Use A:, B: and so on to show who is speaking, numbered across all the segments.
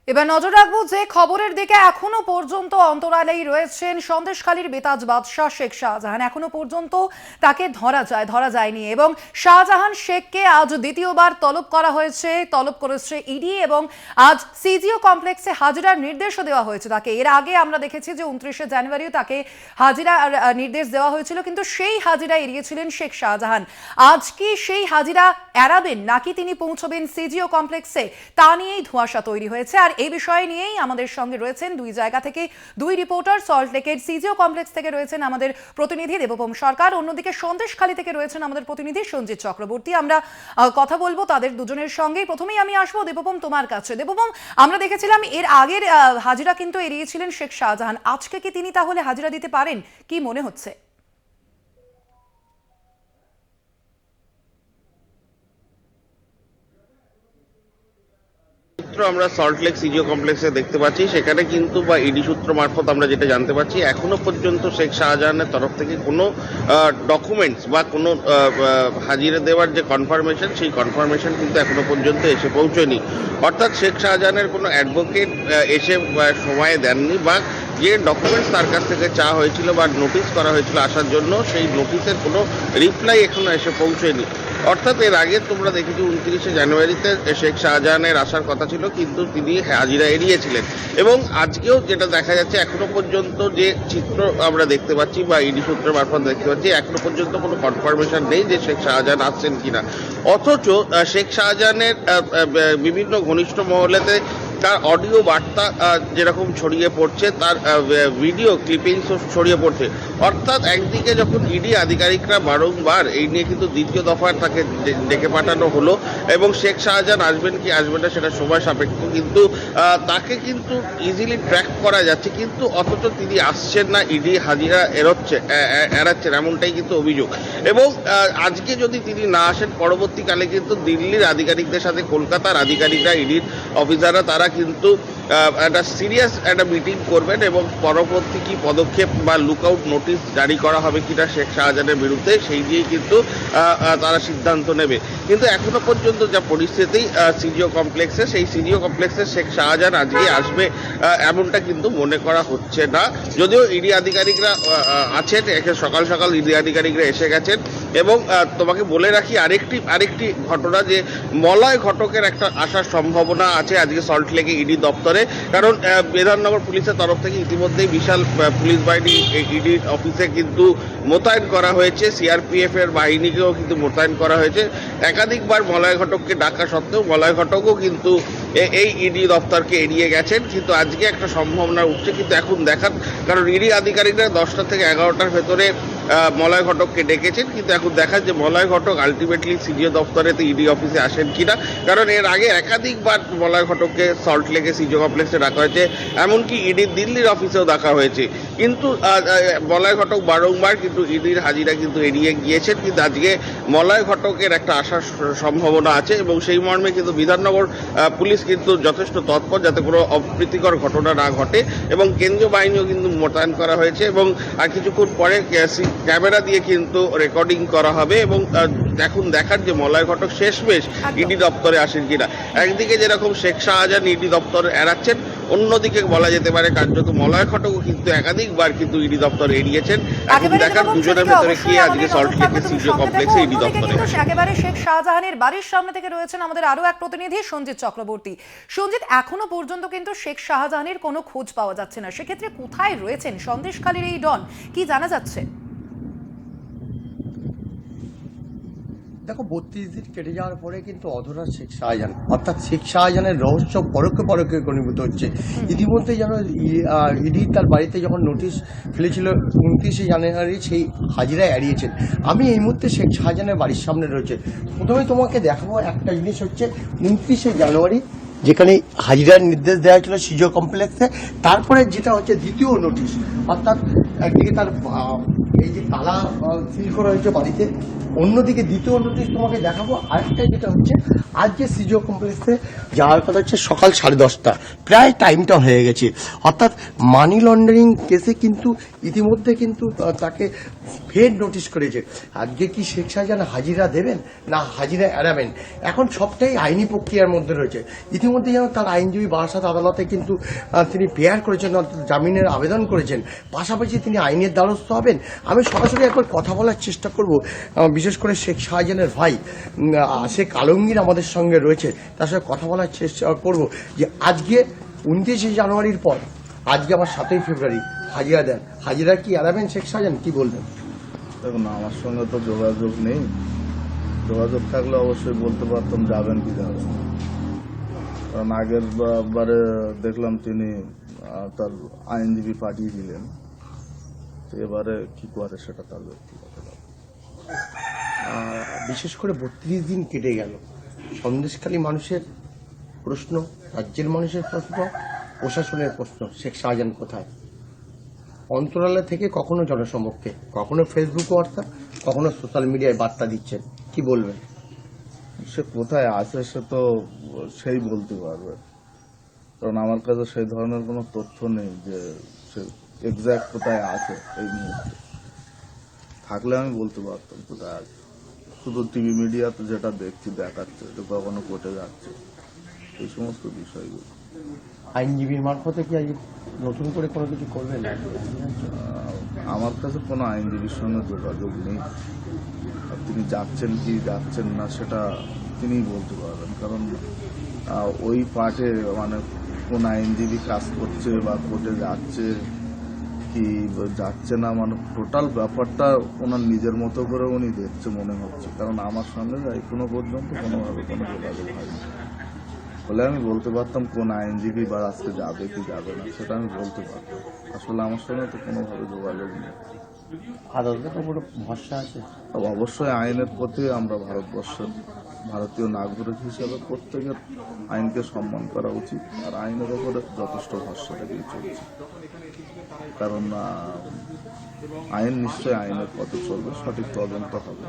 A: এবার নজর রাখবো যে খবরের দিকে এখনো পর্যন্ত অন্তরালেই রয়েছেন সন্দেশখালীর বেতাজ বাদশাহ শেখ শাহজাহান। এখনো পর্যন্ত তাকে ধরা যায়নি এবং শাহজাহান শেখকে আজ দ্বিতীয়বার তলব করা হয়েছে, তলব করেছে ইডি এবং আজ সিজিও কমপ্লেক্সে হাজিরার নির্দেশও দেওয়া হয়েছে তাকে। এর আগে আমরা দেখেছি যে 29শে জানুয়ারিও তাকে হাজিরা নির্দেশ দেওয়া হয়েছিল, কিন্তু সেই হাজিরা এড়িয়েছিলেন শেখ শাহজাহান। আজ কি সেই হাজিরা এড়াবেন নাকি তিনি পৌঁছবেন সিজিও কমপ্লেক্সে, তা নিয়েই ধোঁয়াশা তৈরি হয়েছে। আর এই বিষয় নিয়েই আমাদের সঙ্গে রয়েছেন দুই জায়গা থেকে দুই রিপোর্টার। সল্টলেকের সিজিও কমপ্লেক্স থেকে রয়েছেন আমাদের প্রতিনিধি দেবপম সরকার, অন্যদিকে সন্দেশখালী থেকে রয়েছেন আমাদের প্রতিনিধি সঞ্জিত চক্রবর্তী। আমরা কথা বলবো তাদের দুজনের সঙ্গেই। প্রথমেই আমি আসবো দেবপম তোমার কাছে। দেবপম, আমরা দেখেছিলাম এর আগের হাজিরা কিন্তু এড়িয়েছিলেন শেখ শাহজাহান। আজকে কি তিনি তাহলে হাজিরা দিতে পারেন, কি মনে হচ্ছে?
B: আমরা সল্টলেক সিজিও কমপ্লেক্সে দেখতে পাচ্ছি, সেখানে কিন্তু বা ইডি সূত্র মারফত আমরা যেটা জানতে পারছি, এখনো পর্যন্ত শেখ শাহজাহানের তরফ থেকে কোনো ডকুমেন্টস বা কোনো হাজিরা দেওয়ার যে কনফার্মেশন, সেই কনফার্মেশন কিন্তু এখনো পর্যন্ত এসে পৌঁছয়নি। অর্থাৎ শেখ শাহজাহানের কোনো অ্যাডভোকেট এসে সময় দেননি বা যে ডকুমেন্টস তার কাছ থেকে চাওয়া হয়েছিল বা নোটিশ করা হয়েছিল আসার জন্য, সেই নোটিশের কোনো রিপ্লাই এখনো এসে পৌঁছয়নি। অর্থাৎ এর আগে তোমরা দেখেছি 29শে জানুয়ারিতে শেখ শাহজাহানের আসার কথা ছিল, কিন্তু তিনি হাজিরা এড়িয়েছিলেন। এবং আজকেও যেটা দেখা যাচ্ছে, এখনো পর্যন্ত যে চিত্র আমরা দেখতে পাচ্ছি বা ইডি সূত্রের মারফত দেখতে পাচ্ছি, এখনো পর্যন্ত কোনো কনফার্মেশন নেই যে শেখ শাহজাহান আসছেন কিনা। অথচ শেখ শাহজাহানের বিভিন্ন ঘনিষ্ঠ মহলেতে তার অডিও বার্তা যেরকম ছড়িয়ে পড়ছে, তার ভিডিও ক্লিপিংসও ছড়িয়ে পড়ছে। অর্থাৎ একদিকে যখন ইডি আধিকারিকরা বারংবার এই নিয়ে কিন্তু দ্বিতীয় দফায় তাকে ডেকে পাঠানো হলো এবং শেখ শাহজাহান আসবেন কি আসবেন না সেটা সময় সাপেক্ষ, কিন্তু তাকে কিন্তু ইজিলি ট্র্যাক করা যাচ্ছে, কিন্তু অথচ তিনি আসছেন না, ইডি হাজিরা এড়াচ্ছেন, এমনটাই কিন্তু অভিযোগ। এবং আজকে যদি তিনি না আসেন, পরবর্তীকালে কিন্তু দিল্লির আধিকারিকদের সাথে কলকাতার আধিকারিকরা, ইডির অফিসাররা, তারা কিন্তু একটা সিরিয়াস একটা মিটিং করবেন এবং পরবর্তী কি পদক্ষেপ বা লুকআউট নোটিশ জারি করা হবে কিনা শেখ শাহজাহানের বিরুদ্ধে, সেই দিয়েই কিন্তু তারা সিদ্ধান্ত নেবে। কিন্তু এখনো পর্যন্ত যা পরিস্থিতি সিজিও কমপ্লেক্সে, সেই সিজিও কমপ্লেক্সে শেখ শাহজাহান আজকে আসবে এমনটা কিন্তু মনে করা হচ্ছে না। যদিও ইডি আধিকারিকরা আছেন, সকাল সকাল ইডি আধিকারিকরা এসে গেছেন। এবং তোমাকে বলে রাখি আরেকটি ঘটনা, যে মলয় ঘটকের একটা আসার সম্ভাবনা আছে আজকে সল্টলেকে ইডি দপ্তরে। কারণ বিধাননগর পুলিশের তরফ থেকে ইতিমধ্যেই বিশাল পুলিশ বাহিনী ইডি অফিসে কিন্তু মোতায়েন করা হয়েছে, সিআরপিএফ এর বাহিনীকেও কিন্তু মোতায়েন করা হয়েছে। একাধিকবার মলয় ঘটককে ডাকা সত্ত্বেও মলয় ঘটকও কিন্তু এই ইডি দপ্তরকে এড়িয়ে গেছেন। কিন্তু আজকে একটা সম্ভাবনা উঠছে, কিন্তু এখন দেখার, কারণ ইডি আধিকারিকরা 10টা থেকে 11টার ভেতরে মলয় ঘটককে ডেকেছেন, কিন্তু এখন দেখার যে Malay Ghatak ultimately CGO দপ্তরেতে ED অফিসে আসেন কিনা। কারণ এর আগে একাধিকবার মলয় ঘটককে সল্টলেকে সিজিও কমপ্লেক্সে ডাকা হয়েছে, এমনকি ইডির দিল্লির অফিসেও ডাকা হয়েছে, কিন্তু মলয় ঘটক বারংবার কিন্তু ইডির হাজিরা কিন্তু এড়িয়ে গিয়েছেন। কিন্তু আজকে মলয় ঘটকের একটা আসার সম্ভাবনা আছে এবং সেই মর্মে কিন্তু বিধাননগর পুলিশ কিন্তু যথেষ্ট তৎপর, যাতে কোনো অপ্রীতিকর ঘটনা না ঘটে, এবং কেন্দ্রীয় বাহিনীও কিন্তু মোতায়েন করা হয়েছে। এবং আর কিছুক্ষণ পরে ক্যামেরা দিয়ে কিন্তু রেকর্ডিং করা হবে এবং এখন দেখার যে মলয় ঘটক শেষমেশ ইডি দপ্তরে আসেন কিনা। একদিকে যেরকম শেখ শাহজাহান ইডি দপ্তর এড়াচ্ছেন, অন্যদিকে বলা যেতে পারে কার্যত মলয় ঘটকও কিন্তু একাধিকবার কিন্তু ইডি দপ্তর এড়িয়েছেন। এখন দেখার দুজনের ভেতরে কে আজকে সল্টলেকের সিজিও কমপ্লেক্সে ইডি দপ্তরে।
A: একেবারে শেখ শাহজাহানের বাড়ির সামনে থেকে রয়েছেন আমাদের আরো এক প্রতিনিধি সঞ্জিত চক্রবর্তী। সঞ্জিত, এখনো পর্যন্ত কিন্তু শেখ শাহজাহানের কোনো খোঁজ পাওয়া যাচ্ছে না, সেক্ষেত্রে কোথায় রয়েছেন সন্দেশখালীর এই ডন, কি জানা যাচ্ছে?
C: দেখো, 32 দিন কেটে যাওয়ার পরে কিন্তু অধরা শেখ শাহজাহান, অর্থাৎ শেখ শাহজাহানের রহস্য পরোক্ষে পরোক্ষে ঘনীভূত হচ্ছে। ইতিমধ্যে যেন ইডি তার বাড়িতে যখন নোটিশ ফেলেছিল 29শে জানুয়ারি, সেই হাজিরা এড়িয়েছেন। আমি এই মুহূর্তে শেখ শাহজাহানের বাড়ির সামনে রয়েছে। প্রথমে তোমাকে দেখাবো একটা জিনিস, হচ্ছে 29শে জানুয়ারি যেখানে হাজিরার নির্দেশ দেওয়া হয়েছিল সিজিও কমপ্লেক্সে, তারপরে যেটা হচ্ছে দ্বিতীয় নোটিশ, অর্থাৎ একদিকে তার এই যে তালা সিল করা হয়েছে বাড়িতে, অন্যদিকে দ্বিতীয় নোটিশ তোমাকে দেখাবো। আরেকটা যেটা হচ্ছে, আজ যে সিজিও কমপ্লেক্সে যাওয়ার কথা হচ্ছে সকাল 10:30, প্রায় টাইমটা হয়ে গেছে। অর্থাৎ মানি লন্ডারিং কেসে কিন্তু ইতিমধ্যে কিন্তু তাকে ফের নোটিশ করেছে। আজকে কি শেখ শাহজাহান হাজিরা দেবেন না হাজিরা এড়াবেন, এখন সবটাই আইনি প্রক্রিয়ার মধ্যে রয়েছে। ইতিমধ্যে যেন তার আইনজীবী বারাসাত আদালতে কিন্তু তিনি পেয়ার করেছেন, অর্থাৎ জামিনের আবেদন করেছেন, পাশাপাশি তিনি আইনের দ্বারস্থ হবেন। আমি সরাসরি একবার কথা বলার চেষ্টা করব, বিশেষ করে শেখ শাহজাহানের ভাই শেখ আলমগীর আমাদের সঙ্গে রয়েছে, তার সঙ্গে কথা বলার চেষ্টা করব যে আজকে 29শে জানুয়ারির পর আজকে আবার 7ই ফেব্রুয়ারি হাজিরা দেন, হাজিরা কি এড়াবেন শেখ শাহজাহান, কি বলবেন?
D: দেখুন, আমার সঙ্গে তো যোগাযোগ নেই, যোগাযোগ থাকলে অবশ্যই বলতে পারতাম যাবেন কি যাবেন, কারণ আগের বারে দেখলাম তিনি তার আইনজীবী পাঠিয়ে দিলেন, তো এবারে কি করে সেটা তার ব্যক্তিগত ব্যাপার।
C: বিশেষ করে 32 দিন কেটে গেল, সন্দেশখালী মানুষের প্রশ্ন, রাজ্যের মানুষের প্রশ্ন, প্রশাসনের প্রশ্ন, শেখ শাহজাহান কোথায়? অন্তরালে থেকে কখনো জনসমক্ষে, কখনো ফেসবুক বার্তা, কখনো সোশ্যাল মিডিয়ায় বার্তা দিচ্ছেন, কি বলবেন?
D: সে কোথায় আছে সে তো সেই বলতে পারবে, কারণ আমার কাছে সেই ধরনের কোনো তথ্য নেই যে সে এক্সাক্ট কোথায় আছে এই মুহূর্তে। থাকলে আমি বলতে পারতাম কোথায় আছে, শুধু টিভি মিডিয়াতে যেটা দেখছি দেখাচ্ছে যে কখনো কোর্টে যাচ্ছে, এই সমস্ত বিষয়গুলো।
C: আইনজীবীর মারফতে কি আজ নতুন করে কোনো কিছু করবেন?
D: আমার কাছে কোনো আইনজীবীর সঙ্গে যোগাযোগ নেই, আর তিনি যাচ্ছেন কি যাচ্ছেন না সেটা তিনিই বলতে পারবেন, কারণ ওই পার্টে মানে কোন আইনজীবী কাজ করছে বা কোর্টে যাচ্ছে কি যাচ্ছে না, মানে টোটাল ব্যাপারটা ওনার নিজের মতো করে উনি দেখছে মনে হচ্ছে, কারণ আমার সঙ্গে এখনো পর্যন্ত কোনোভাবে কোনো যোগাযোগ হয়নি। বলে আমি বলতে পারতাম কোন আইনজীবী বা আজকে যাবে কি যাবে না, সেটা আমি বলতে পারতাম। আসলে আমার সঙ্গে তো কোনোভাবে যোগাযোগ নেই।
C: আদালতের উপর ভরসা আছে?
D: অবশ্যই আইনের প্রতি আমরা ভারতবর্ষের ভারতীয় নাগরিক হিসেবে প্রত্যেকের আইনকে সম্মান করা উচিত, আর আইনের ওপরে যথেষ্ট ভরসা রেখেই চলছে, কারণ আইন নিশ্চয়ই আইনের পথে চলবে, সঠিক তদন্ত হবে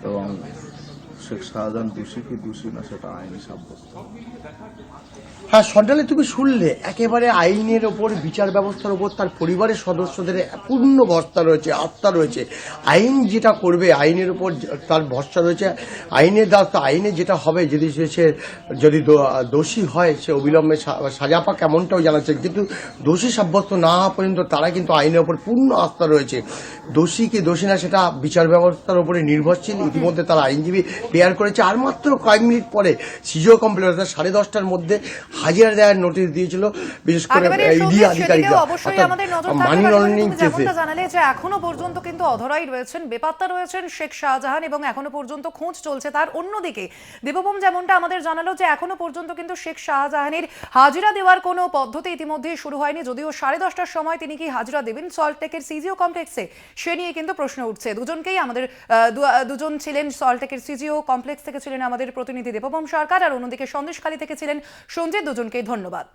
D: এবং শেখ শাহজাহান দোষী কি দোষী না সেটা আইনি সাব্যস্ত।
C: হ্যাঁ, সন্ডালে তুমি শুনলে একেবারে আইনের ওপর, বিচার ব্যবস্থার উপর তার পরিবারের সদস্যদের পূর্ণ ভরসা রয়েছে, আস্থা রয়েছে। আইন যেটা করবে আইনের উপর তার ভরসা রয়েছে, আইনের দ্বারা আইনে যেটা হবে, যদি দোষী হয় সে অবিলম্বে সাজা পাক এমনটাও জানাচ্ছে, কিন্তু দোষী সাব্যস্ত না হওয়া পর্যন্ত তারা কিন্তু আইনের উপর পূর্ণ আস্থা রয়েছে। দোষী কি দোষী না সেটা বিচার ব্যবস্থার উপরে নির্ভরশীল। ইতিমধ্যে তারা আইনজীবী পেয়ার করেছে, আর মাত্র কয়েক মিনিট পরে সিজিও কমপ্লেক্স 10:30টার মধ্যে হাজিরা দেওয়ার নোটিশ দিয়েছিল, বিশেষ করে ইডি আধিকারিকরা, মানি লন্ডারিং কেসে।
A: জানালে যে এখনো পর্যন্ত কিন্তু অধরাই রয়েছেন, বেপাত্তা রয়েছেন শেখ শাহজাহান, এবং এখনো পর্যন্ত খোঁজ চলছে তার। অন্যদিকে দেবভূম যেমনটা আমাদের জানালো যে এখনো পর্যন্ত কিন্তু শেখ শাহজাহানের হাজিরা দেওয়ার কোনো পদ্ধতি ইতিমধ্যে শুরু হয়নি, যদিও 10:30টার সময় তিনি কি হাজিরা দেবেন সল্টলেকের সিজিও কমপ্লেক্সে, সে নিয়ে কিন্তু প্রশ্ন উঠছে। দুজনকেই আমাদের দুজন ছিলেন সল্টলেকের সিজিও কমপ্লেক্স থেকে, ছিলেন আমাদের প্রতিনিধি দেবভূম সরকার, আর অন্যদিকে সন্দেশখালী থেকে ছিলেন সঞ্জিত। দুজনকেই ধন্যবাদ।